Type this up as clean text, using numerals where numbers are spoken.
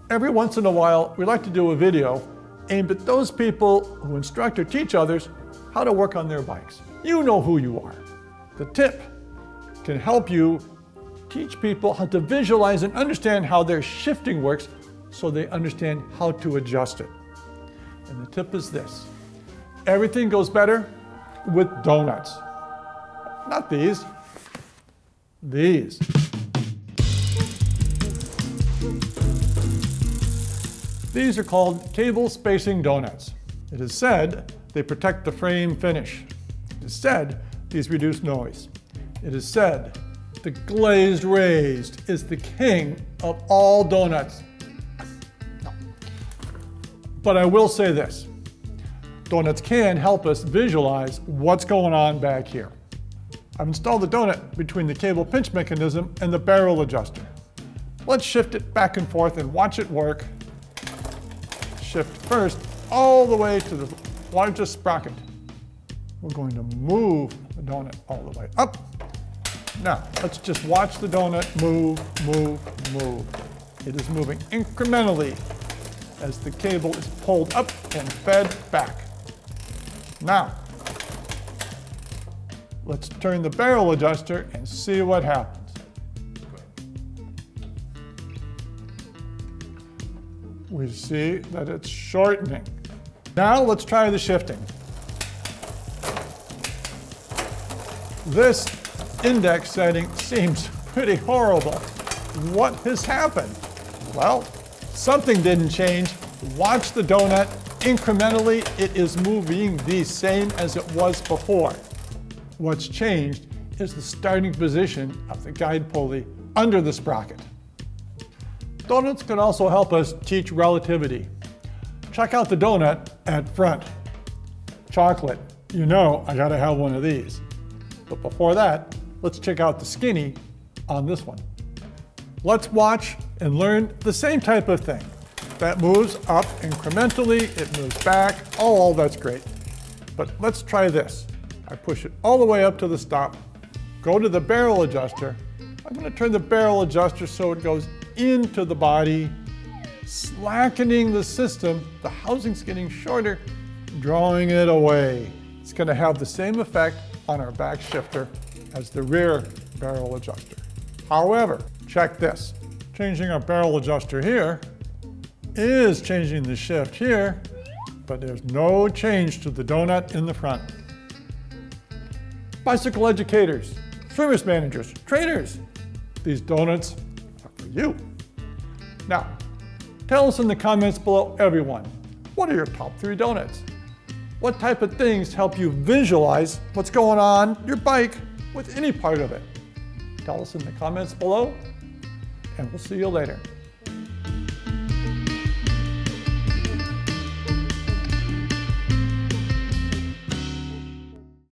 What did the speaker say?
Every once in a while, we like to do a video aimed at those people who instruct or teach others how to work on their bikes. You know who you are. The tip can help you teach people how to visualize and understand how their shifting works so they understand how to adjust it. And the tip is this: everything goes better with donuts. Not these, these. These are called cable spacing donuts. It is said they protect the frame finish. It is said these reduce noise. It is said the glazed raised is the king of all donuts. No. But I will say this: donuts can help us visualize what's going on back here. I've installed the donut between the cable pinch mechanism and the barrel adjuster. Let's shift it back and forth and watch it work. Shift first all the way to the largest sprocket. We're going to move the donut all the way up. Now, let's just watch the donut move, move, move. It is moving incrementally as the cable is pulled up and fed back. Now, let's turn the barrel adjuster and see what happens. We see that it's shortening. Now let's try the shifting. This index setting seems pretty horrible. What has happened? Well, something didn't change. Watch the donut. Incrementally, it is moving the same as it was before. What's changed is the starting position of the guide pulley under the sprocket. Donuts can also help us teach relativity. Check out the donut at front. Chocolate, you know I gotta have one of these. But before that, let's check out the skinny on this one. Let's watch and learn the same type of thing. That moves up incrementally, it moves back, all that's great. But let's try this. I push it all the way up to the stop, go to the barrel adjuster. I'm gonna turn the barrel adjuster so it goes into the body, slackening the system. The housing's getting shorter, drawing it away. It's going to have the same effect on our back shifter as the rear barrel adjuster. However, check this. Changing our barrel adjuster here is changing the shift here, but there's no change to the donut in the front. Bicycle educators, service managers, trainers, these donuts are for you. Now, tell us in the comments below, everyone, what are your top 3 donuts? What type of things help you visualize what's going on your bike with any part of it? Tell us in the comments below, and we'll see you later.